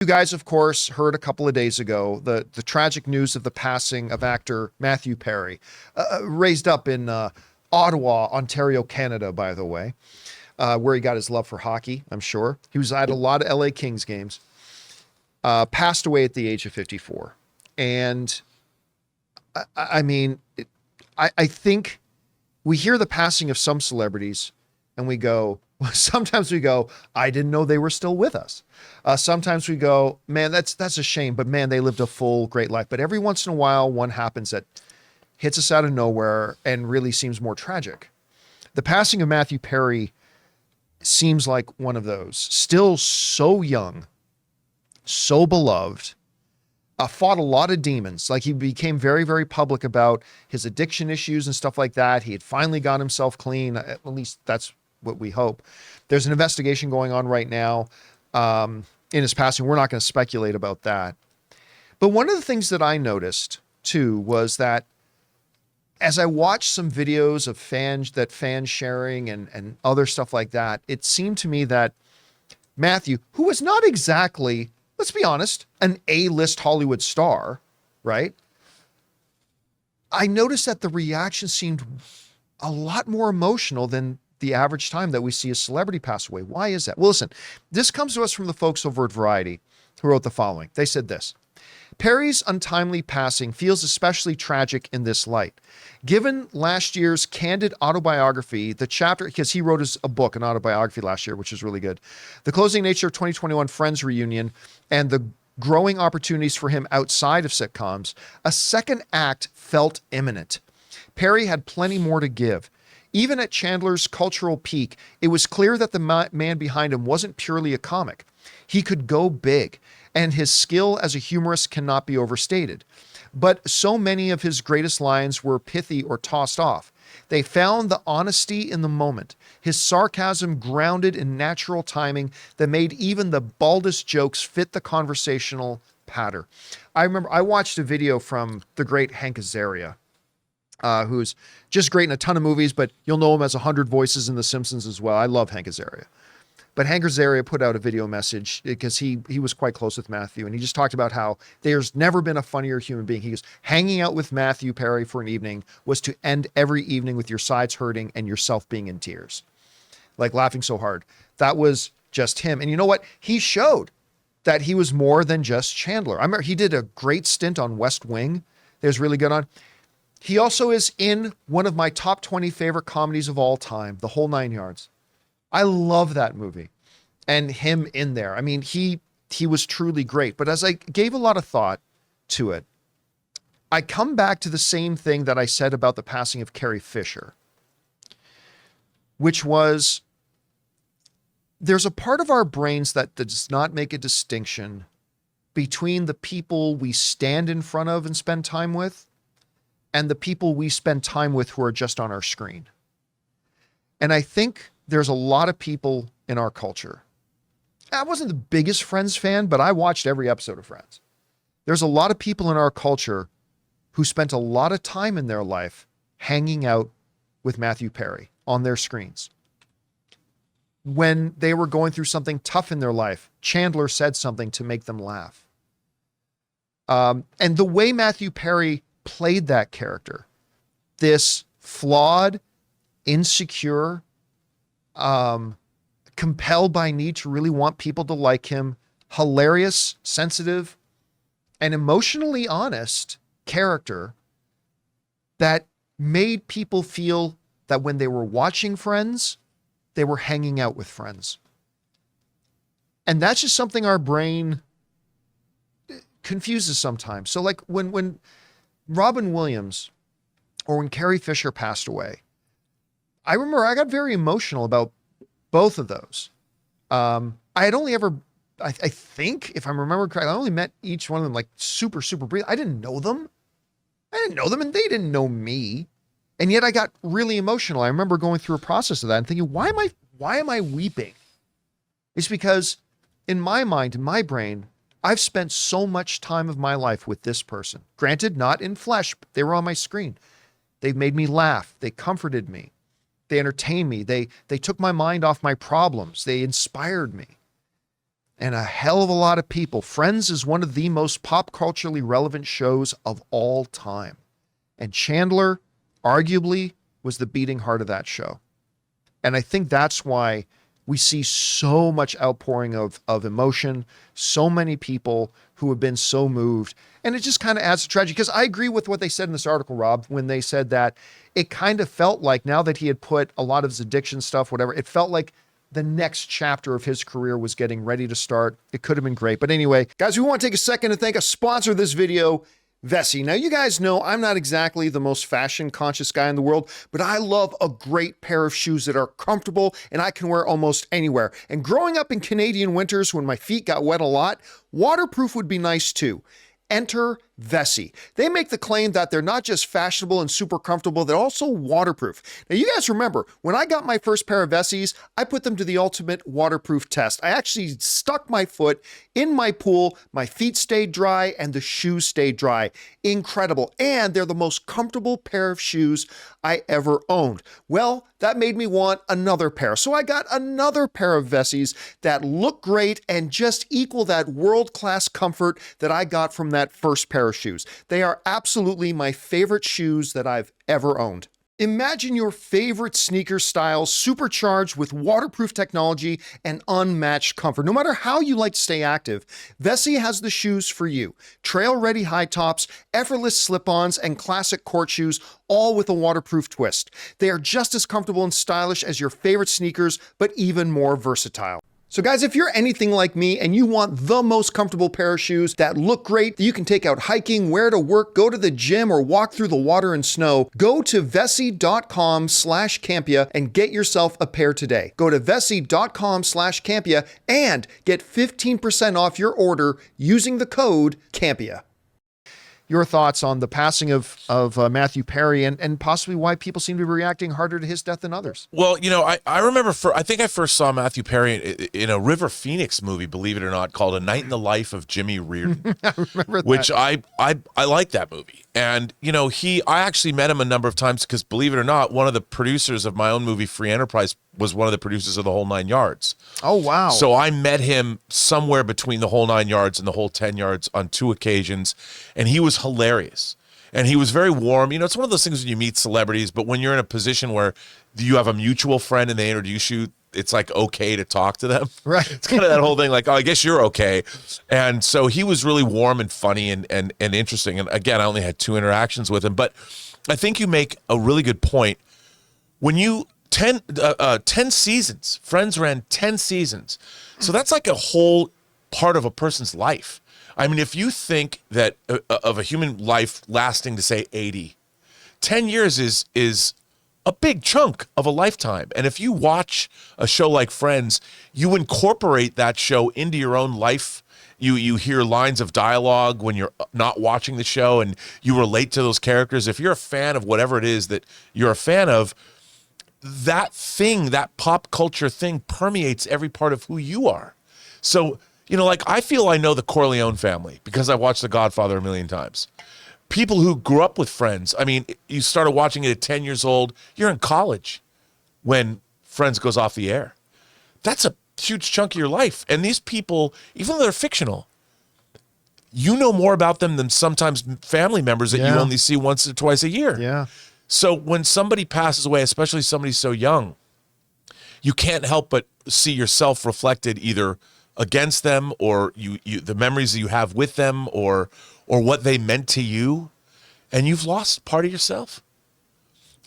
You guys, of course, heard a couple of days ago the tragic news of the passing of actor Matthew Perry, raised up in Ottawa, Ontario, Canada, by the way, where he got his love for hockey, I'm sure. He was at a lot of LA Kings games, passed away at the age of 54. And I mean, I think we hear the passing of some celebrities and we go, sometimes we go, I didn't know they were still with us. Sometimes we go, man, that's a shame, but man, they lived a full, great life. But every once in a while, one happens that hits us out of nowhere and really seems more tragic. The passing of Matthew Perry seems like one of those. Still so young, so beloved, fought a lot of demons. Like, he became very, very public about his addiction issues and stuff like that. He had finally got himself clean. At least that's what we hope. There's an investigation going on right now in his passing. We're not going to speculate about that. But one of the things that I noticed too was that as I watched some videos of fans sharing and other stuff like that, it seemed to me that Matthew, who was not exactly, let's be honest, an A-list Hollywood star, right? I noticed that the reaction seemed a lot more emotional than the average time that we see a celebrity pass away. Why is that? Well, listen, this comes to us from the folks over at Variety, who wrote the following. They said this: Perry's untimely passing feels especially tragic in this light. Given last year's candid autobiography, the chapter, because he wrote a book, an autobiography last year, which is really good, the closing nature of 2021 Friends reunion, and the growing opportunities for him outside of sitcoms, a second act felt imminent. Perry had plenty more to give. Even at Chandler's cultural peak, it was clear that the man behind him wasn't purely a comic. He could go big, and his skill as a humorist cannot be overstated. But so many of his greatest lines were pithy or tossed off. They found the honesty in the moment, his sarcasm grounded in natural timing that made even the baldest jokes fit the conversational patter. I remember I watched a video from the great Hank Azaria, who's just great in a ton of movies, but you'll know him as 100 Voices in The Simpsons as well. I love Hank Azaria. But Hank Azaria put out a video message because he was quite close with Matthew, and he just talked about how there's never been a funnier human being. He goes, hanging out with Matthew Perry for an evening was to end every evening with your sides hurting and yourself being in tears, like laughing so hard. That was just him. And you know what? He showed that he was more than just Chandler. I remember he did a great stint on West Wing. It was really good on. He also is in one of my top 20 favorite comedies of all time, The Whole Nine Yards. I love that movie and him in there. I mean, he was truly great. But as I gave a lot of thought to it, I come back to the same thing that I said about the passing of Carrie Fisher, which was there's a part of our brains that does not make a distinction between the people we stand in front of and spend time with and the people we spend time with who are just on our screen. And I think there's a lot of people in our culture. I wasn't the biggest Friends fan, but I watched every episode of Friends. There's a lot of people in our culture who spent a lot of time in their life hanging out with Matthew Perry on their screens. When they were going through something tough in their life, Chandler said something to make them laugh. And the way Matthew Perry played that character, this flawed, insecure, compelled by need to really want people to like him, hilarious, sensitive, and emotionally honest character that made people feel that when they were watching Friends, they were hanging out with friends. And that's just something our brain confuses sometimes. So like when Robin Williams or when Carrie Fisher passed away, I remember I got very emotional about both of those. I had only ever, I think, if I remember correctly, I only met each one of them like super, super brief. I didn't know them. And they didn't know me. And yet I got really emotional. I remember going through a process of that and thinking, why am I weeping? It's because in my mind, in my brain, I've spent so much time of my life with this person. Granted, not in flesh, but they were on my screen. They've made me laugh. They comforted me. They entertained me. They took my mind off my problems. They inspired me. and a hell of a lot of people. Friends is one of the most pop culturally relevant shows of all time. And Chandler arguably was the beating heart of that show. And I think that's why we see so much outpouring of emotion, so many people who have been so moved. And it just kind of adds to tragedy, because I agree with what they said in this article, Rob, when they said that it kind of felt like, now that he had put a lot of his addiction stuff, whatever, it felt like the next chapter of his career was getting ready to start. It could have been great. But anyway, guys, we want to take a second to thank a sponsor of this video, Vessi. Now, you guys know I'm not exactly the most fashion conscious guy in the world, but I love a great pair of shoes that are comfortable and I can wear almost anywhere. And growing up in Canadian winters when my feet got wet a lot, waterproof would be nice too. Enter Vessi. They make the claim that they're not just fashionable and super comfortable, they're also waterproof. Now, you guys remember, when I got my first pair of Vessis, I put them to the ultimate waterproof test. I actually stuck my foot in my pool, my feet stayed dry, and the shoes stayed dry. Incredible. And they're the most comfortable pair of shoes I ever owned. Well, that made me want another pair. So I got another pair of Vessis that look great and just equal that world-class comfort that I got from that first pair of shoes. They are absolutely my favorite shoes that I've ever owned. Imagine your favorite sneaker styles supercharged with waterproof technology and unmatched comfort. No matter how you like to stay active, Vessi has the shoes for you. Trail-ready high tops, effortless slip-ons, and classic court shoes, all with a waterproof twist. They are just as comfortable and stylish as your favorite sneakers, but even more versatile. So guys, if you're anything like me and you want the most comfortable pair of shoes that look great, that you can take out hiking, wear to work, go to the gym, or walk through the water and snow, go to vessi.com/Campea and get yourself a pair today. Go to vessi.com/Campea and get 15% off your order using the code Campea. Your thoughts on the passing of Matthew Perry and possibly why people seem to be reacting harder to his death than others? Well, you know, I remember, I think I first saw Matthew Perry in a River Phoenix movie, believe it or not, called A Night in the Life of Jimmy Reardon. I remember that. Which I like that movie. And, you know, I actually met him a number of times because, believe it or not, one of the producers of my own movie, Free Enterprise, was one of the producers of The Whole Nine Yards. Oh, wow. So I met him somewhere between The Whole 9 Yards and The Whole 10 Yards on 2 occasions, and he was hilarious. And he was very warm. You know, it's one of those things when you meet celebrities, but when you're in a position where you have a mutual friend and they introduce you, it's like okay to talk to them. Right. It's kind of that whole thing like, oh, I guess you're okay. And so he was really warm and funny and interesting. And again, I only had 2 interactions with him, but I think you make a really good point. When you 10 seasons. Friends ran 10 seasons. So that's like a whole part of a person's life. I mean, if you think that of a human life lasting to say 80, 10 years is a big chunk of a lifetime. And if you watch a show like Friends, you incorporate that show into your own life. You hear lines of dialogue when you're not watching the show and you relate to those characters. If you're a fan of whatever it is that you're a fan of, that thing, that pop culture thing permeates every part of who you are. So, you know, like I feel I know the Corleone family because I watched The Godfather a million times. People who grew up with Friends. I mean, you started watching it at 10 years old. You're in college when Friends goes off the air. That's a huge chunk of your life. And these people, even though they're fictional, you know more about them than sometimes family members that you only see once or twice a year. Yeah. So when somebody passes away, especially somebody so young, you can't help but see yourself reflected either against them or you the memories that you have with them or what they meant to you, and you've lost part of yourself.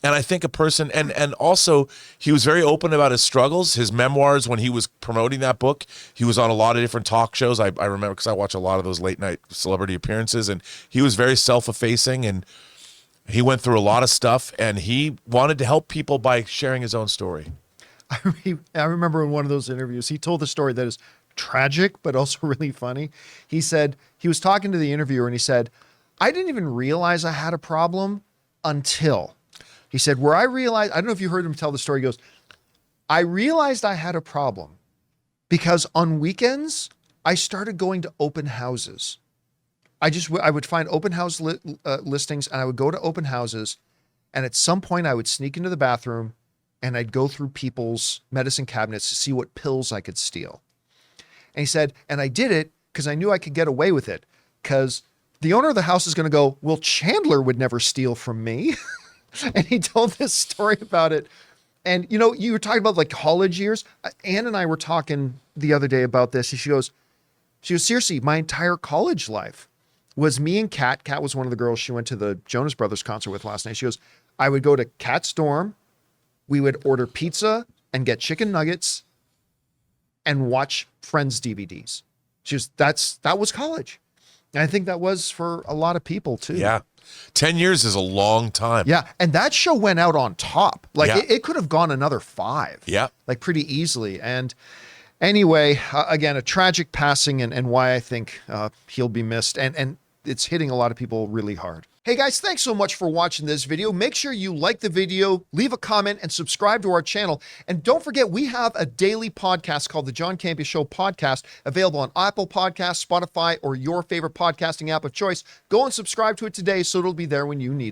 And I think a person, and also he was very open about his struggles, his memoirs. When he was promoting that book, he was on a lot of different talk shows. I remember because I watch a lot of those late night celebrity appearances, and he was very self-effacing and he went through a lot of stuff, and he wanted to help people by sharing his own story. I remember in one of those interviews, he told the story that is tragic, but also really funny. He said, he was talking to the interviewer and he said, I didn't even realize I had a problem until, he said, where I realized, I don't know if you heard him tell the story, he goes, I realized I had a problem because on weekends, I started going to open houses. I would find open house listings and I would go to open houses, and at some point I would sneak into the bathroom and I'd go through people's medicine cabinets to see what pills I could steal. And he said, and I did it because I knew I could get away with it. Because the owner of the house is going to go, well, Chandler would never steal from me. And he told this story about it. And, you know, you were talking about like college years. Ann and I were talking the other day about this. She goes, seriously, my entire college life was me and Kat. Kat was one of the girls she went to the Jonas Brothers concert with last night. She goes, I would go to Kat's dorm. We would order pizza and get chicken nuggets and watch Friends DVDs. She goes, that was college. And I think that was for a lot of people too. Yeah. 10 years is a long time. Yeah. And that show went out on top. Like Yeah. it could have gone another 5. Yeah. Like pretty easily. And anyway, again, a tragic passing and why I think he'll be missed. And it's hitting a lot of people really hard. Hey guys, thanks so much for watching this video. Make sure you like the video, leave a comment, and subscribe to our channel. And don't forget, we have a daily podcast called the John Campea Show podcast, available on Apple Podcasts, Spotify, or your favorite podcasting app of choice. Go and subscribe to it today so it'll be there when you need it.